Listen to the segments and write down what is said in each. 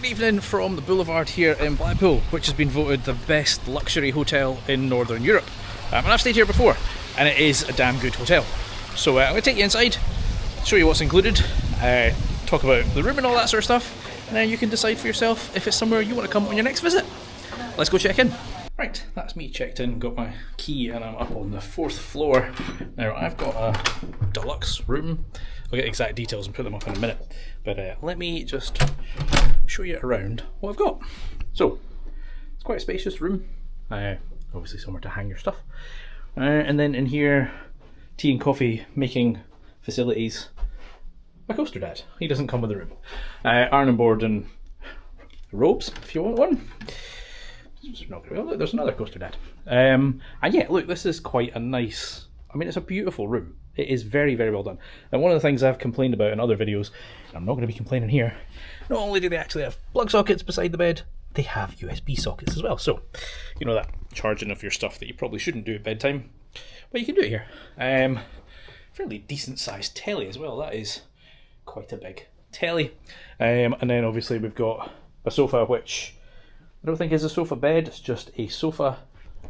evening from the Boulevard here in Blackpool, which has been voted the best luxury hotel in Northern Europe. And I've stayed here before, and it is a damn good hotel. So I'm going to take you inside, show you what's included, talk about the room and all that sort of stuff, and then you can decide for yourself if it's somewhere you want to come on your next visit. Let's go check in. Right, that's me checked in, got my key, and I'm up on the 4th floor. Now, I've got a deluxe room. I'll get exact details and put them up in a minute, but let me just show you around what I've got. So, it's quite a spacious room, obviously somewhere to hang your stuff. And then in here, tea and coffee making facilities. My coaster dad, he doesn't come with the room. Iron and board and robes, if you want one. Look, there's another coaster dad. And yeah, look, this is quite a nice, I mean, it's a beautiful room. It is very, very well done. And one of the things I've complained about in other videos, and I'm not going to be complaining here, not only do they actually have plug sockets beside the bed, they have USB sockets as well. So, you know, that charging of your stuff that you probably shouldn't do at bedtime, but you can do it here. Fairly decent sized telly as well. That is quite a big telly. And then obviously we've got a sofa, which I don't think is a sofa bed, it's just a sofa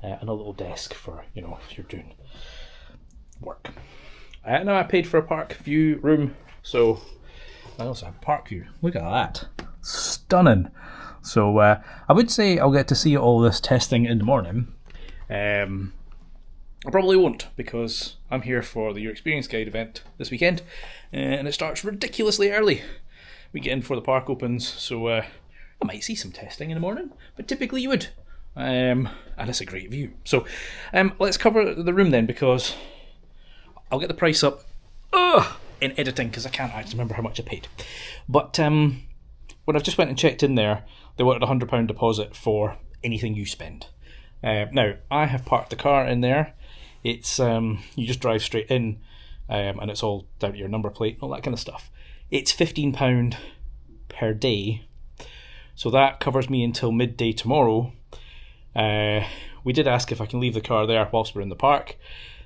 and a little desk for, you know, if you're doing work. Now I paid for a park view room, so I also have park view. Look at that, stunning. So I would say I'll get to see all this testing in the morning. I probably won't, because I'm here for the Your Experience Guide event this weekend, and it starts ridiculously early. We get in before the park opens, so I might see some testing in the morning, but typically you would. And it's a great view. So let's cover the room then, because I'll get the price up in editing, because I can't actually remember how much I paid. But when I've just went and checked in there, they wanted a £100 deposit for anything you spend. Now, I have parked the car in there. It's you just drive straight in, and it's all down to your number plate and all that kind of stuff. It's £15 per day. So that covers me until midday tomorrow. We did ask if I can leave the car there whilst we're in the park.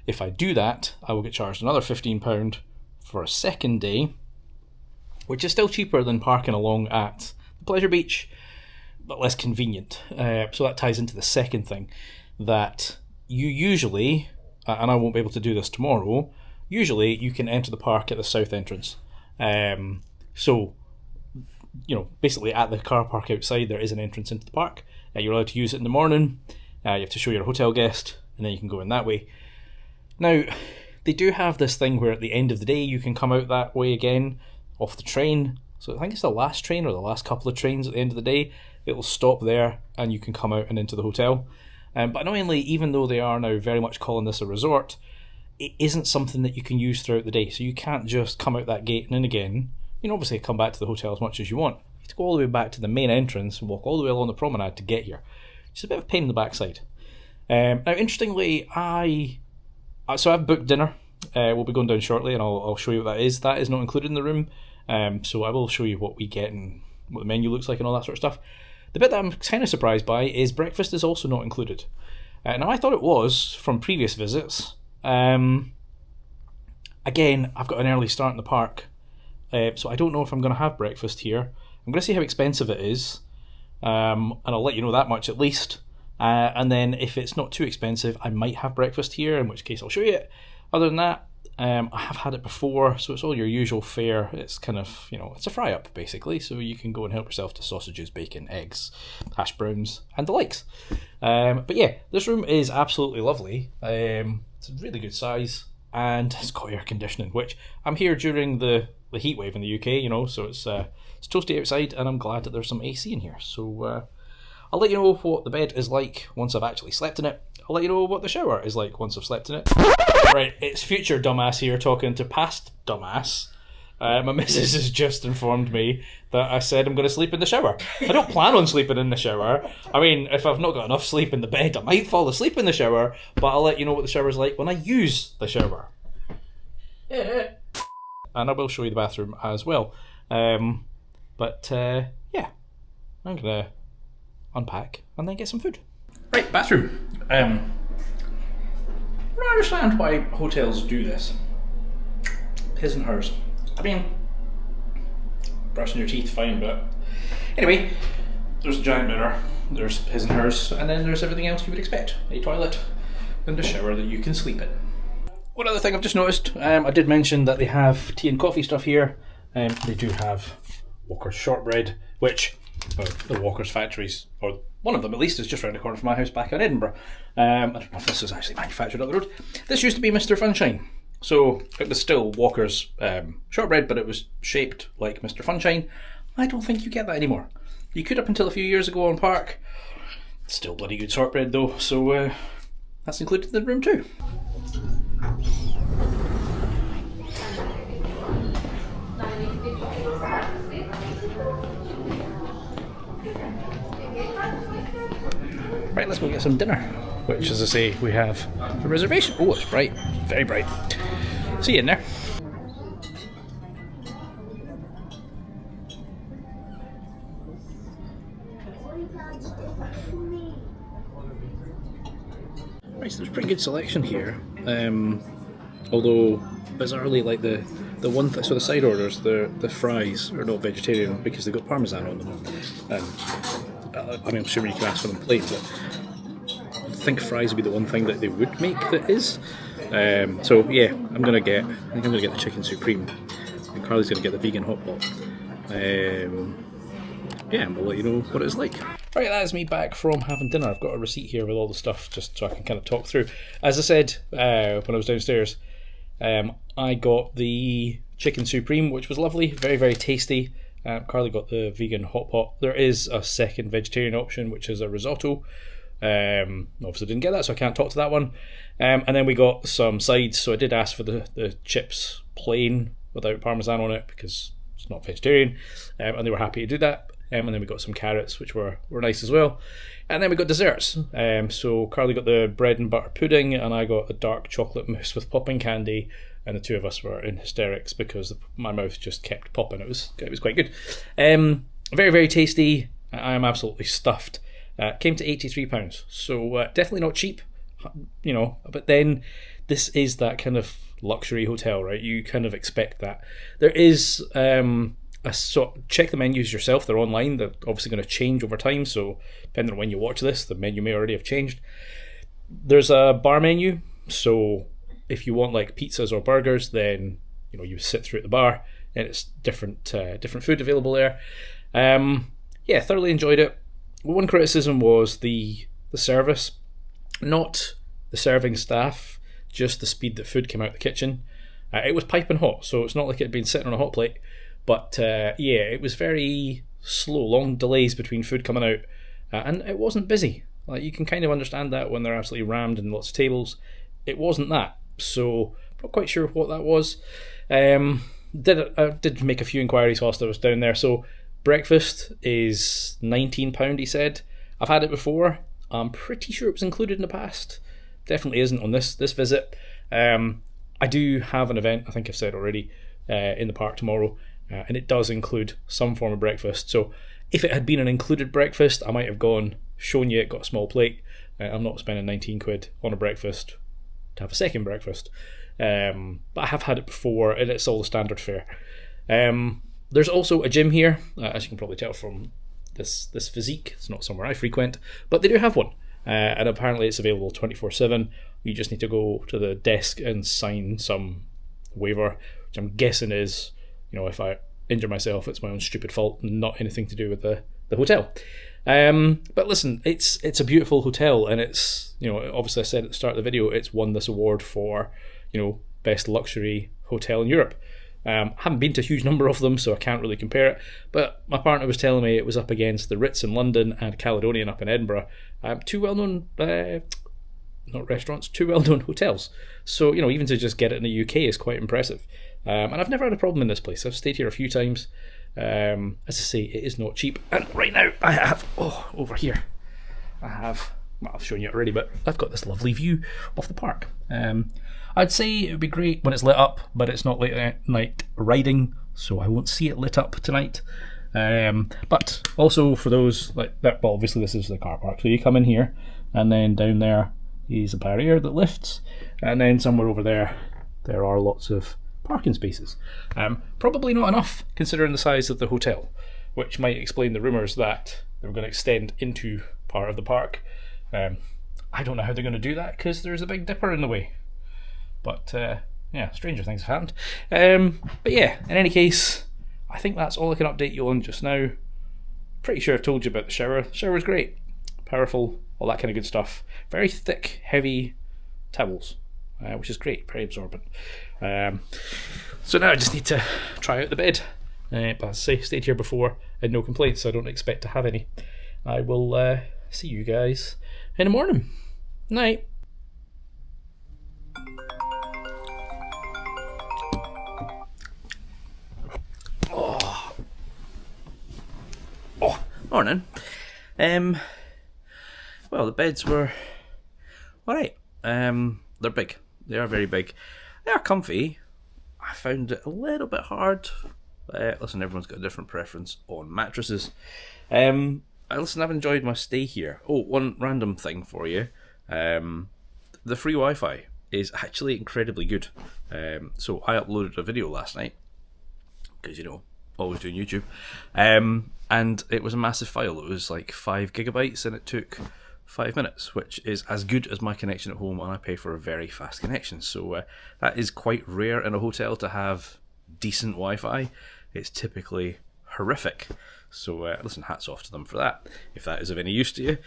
If I do that, I will get charged another £15 for a second day, which is still cheaper than parking along at the Pleasure Beach, but less convenient. So that ties into the second thing, that you usually, and I won't be able to do this tomorrow, usually you can enter the park at the south entrance. So, you know, basically at the car park outside there is an entrance into the park. You're allowed to use it in the morning. You have to show you're a hotel guest, and then you can go in that way. Now, they do have this thing where at the end of the day you can come out that way again off the train. So I think it's the last train or the last couple of trains at the end of the day. It will stop there and you can come out and into the hotel. But annoyingly, even though they are now very much calling this a resort, it isn't something that you can use throughout the day. So you can't just come out that gate and in again. You can obviously come back to the hotel as much as you want. You have to go all the way back to the main entrance and walk all the way along the promenade to get here. It's a bit of a pain in the backside. Now, interestingly, so I've booked dinner. We'll be going down shortly, and I'll show you what that is. That is not included in the room, so I will show you what we get and what the menu looks like and all that sort of stuff. The bit that I'm kind of surprised by is breakfast is also not included. Now, I thought it was from previous visits. Again, I've got an early start in the park, so I don't know if I'm going to have breakfast here. I'm going to see how expensive it is, and I'll let you know that much at least. And then if it's not too expensive, I might have breakfast here, in which case I'll show you it. Other than that, I have had it before, so it's all your usual fare. It's kind of, you know, it's a fry-up, basically, so you can go and help yourself to sausages, bacon, eggs, hash browns, and the likes. But yeah, this room is absolutely lovely. It's a really good size, and it's got air conditioning, which I'm here during the heat wave in the UK, you know, so it's toasty outside, and I'm glad that there's some AC in here. So I'll let you know what the bed is like once I've actually slept in it. I'll let you know what the shower is like once I've slept in it. Right, it's future dumbass here talking to past dumbass. My missus has just informed me that I said I'm going to sleep in the shower. I don't plan on sleeping in the shower. I mean, if I've not got enough sleep in the bed, I might fall asleep in the shower, but I'll let you know what the shower's like when I use the shower. Yeah. And I will show you the bathroom as well. Yeah, I'm going to unpack and then get some food. Right, bathroom. I don't understand why hotels do this. His and hers. I mean, brushing your teeth, fine, but Anyway, there's a giant mirror, there's his and hers, and then there's everything else you would expect. A toilet and a shower that you can sleep in. One other thing I've just noticed, I did mention that they have tea and coffee stuff here. They do have Walker's shortbread, which the Walker's factories, or one of them at least, is just around the corner from my house back in Edinburgh. I don't know if this is actually manufactured up the road. This used to be Mr. Funshine. So it was still Walker's shortbread, but it was shaped like Mr. Funshine. I don't think you get that anymore. You could up until a few years ago on Park. Still bloody good shortbread though, so that's included in the room too. Right, let's go get some dinner, which, as I say, we have a reservation. Oh, it's bright, very bright. See you in there. Right, so there's a pretty good selection here. Although bizarrely, like the one thing, so the side orders, the fries are not vegetarian because they've got parmesan on them. I mean, I'm sure you can ask for them plain, but I think fries would be the one thing that they would make that is. So yeah, I think I'm gonna get the chicken supreme, and Carly's gonna get the vegan hot pot. Yeah, and we'll let you know what it's like. Right, that is me back from having dinner. I've got a receipt here with all the stuff just so I can kind of talk through. As I said when I was downstairs, I got the chicken supreme, which was lovely, very, very tasty. Carly got the vegan hot pot. There is a second vegetarian option, which is a risotto. Obviously didn't get that, so I can't talk to that one. And then we got some sides, so I did ask for the chips plain without parmesan on it because it's not vegetarian, and they were happy to do that. And then we got some carrots, which were nice as well. And then we got desserts. So Carly got the bread and butter pudding, and I got a dark chocolate mousse with popping candy. And the two of us were in hysterics because my mouth just kept popping. It was quite good. Very, very tasty. I am absolutely stuffed. Came to £83, so definitely not cheap, you know. But then this is that kind of luxury hotel, right? You kind of expect that. There is check the menus yourself. They're online. They're obviously going to change over time. So depending on when you watch this, the menu may already have changed. There's a bar menu, so if you want like pizzas or burgers, then you sit through at the bar, and it's different food available there. Yeah, thoroughly enjoyed it. One criticism was the service, not the serving staff, just the speed that food came out of the kitchen. It was piping hot, so it's not like it had been sitting on a hot plate. But yeah, it was very slow, long delays between food coming out, and it wasn't busy. Like, you can kind of understand that when they're absolutely rammed in lots of tables. It wasn't that. So not quite sure what that was. I did make a few inquiries whilst I was down there. So breakfast is £19, he said. I've had it before. I'm pretty sure it was included in the past. Definitely isn't on this visit. I do have an event, I think I've said already, in the park tomorrow, and it does include some form of breakfast. So if it had been an included breakfast, I might have shown you it, got a small plate. I'm not spending £19 on a breakfast to have a second breakfast, but I have had it before, and it's all the standard fare. There's also a gym here, as you can probably tell from this physique. It's not somewhere I frequent, but they do have one, and apparently it's available 24/7. You just need to go to the desk and sign some waiver, which I'm guessing is, if I injure myself, it's my own stupid fault, not anything to do with the hotel. But listen, it's a beautiful hotel, and it's, obviously I said at the start of the video, it's won this award for, best luxury hotel in Europe. Haven't been to a huge number of them, so I can't really compare it, but my partner was telling me it was up against the Ritz in London and Caledonian up in Edinburgh, two well-known not restaurants, two well-known hotels. So, even to just get it in the UK is quite impressive. And I've never had a problem in this place. I've stayed here a few times. As I say, it is not cheap. And right now I have, over here, I've shown you it already, but I've got this lovely view of the park. I'd say it would be great when it's lit up, but it's not late at night riding, so I won't see it lit up tonight. But also for those like that, well, obviously this is the car park, so you come in here, and then down there is a barrier that lifts, and then somewhere over there are lots of parking spaces. Probably not enough considering the size of the hotel. which might explain the rumours that they were going to extend into part of the park. I don't know how they're going to do that because there's a Big Dipper in the way. But yeah, stranger things have happened. But yeah, in any case, I think that's all I can update you on just now. Pretty sure I've told you about the shower. The shower's great, powerful, all that kind of good stuff. Very thick, heavy towels, which is great, very absorbent. So now I just need to try out the bed. But as I say, stayed here before and no complaints, so I don't expect to have any. I will see you guys in the morning. Night. Morning. Well, the beds were alright. They're big. They are very big. They are comfy. I found it a little bit hard. Listen, everyone's got a different preference on mattresses. Listen, I've enjoyed my stay here. Oh, one random thing for you. The free Wi-Fi is actually incredibly good. So I uploaded a video last night because, you know, always doing YouTube. And it was a massive file. It was like 5 gigabytes and it took 5 minutes, which is as good as my connection at home, and I pay for a very fast connection. So that is quite rare in a hotel to have decent Wi-Fi. It's typically horrific. So listen, hats off to them for that, if that is of any use to you.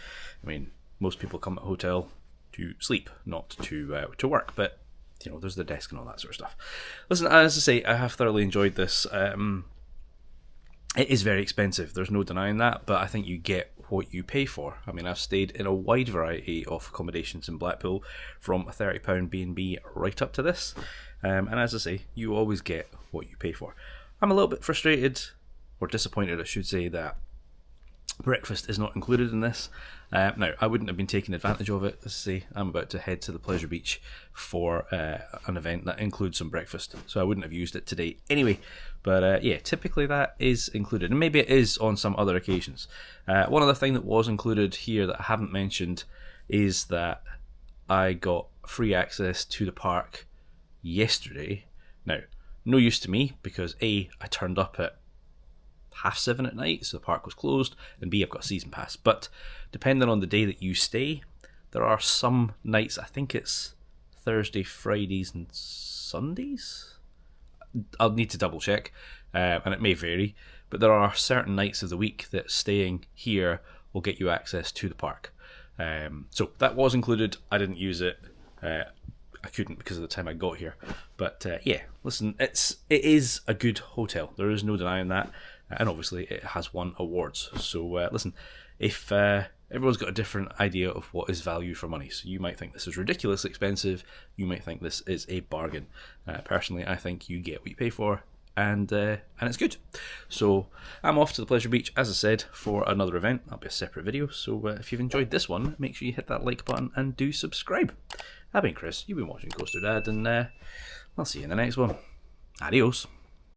I mean, most people come to a hotel to sleep, not to work, but you know, there's the desk and all that sort of stuff. Listen, as I say, I have thoroughly enjoyed this. It is very expensive, there's no denying that, but I think you get what you pay for. I mean, I've stayed in a wide variety of accommodations in Blackpool, from a £30 B&B right up to this, and as I say, you always get what you pay for. I'm a little bit frustrated, or disappointed I should say, that breakfast is not included in this. Now, I wouldn't have been taking advantage of it. As I say, I'm about to head to the Pleasure Beach for an event that includes some breakfast, so I wouldn't have used it today anyway. But yeah, typically that is included, and maybe it is on some other occasions. One other thing that was included here that I haven't mentioned is that I got free access to the park yesterday. Now, no use to me because A, I turned up at 7:30 at night, so the park was closed, and B, I've got a season pass. But depending on the day that you stay, there are some nights, I think it's Thursday, Fridays and Sundays? I'll need to double check, and it may vary, but there are certain nights of the week that staying here will get you access to the park. So that was included. I didn't use it. I couldn't because of the time I got here. But yeah, listen, it is a good hotel. There is no denying that. And obviously it has won awards. So listen, if everyone's got a different idea of what is value for money. So you might think this is ridiculously expensive. You might think this is a bargain. Personally, I think you get what you pay for. And it's good. So I'm off to the Pleasure Beach, as I said, for another event. That'll be a separate video. So if you've enjoyed this one, make sure you hit that like button and do subscribe. I've been Chris. You've been watching Coaster Dad, and I'll see you in the next one. Adios.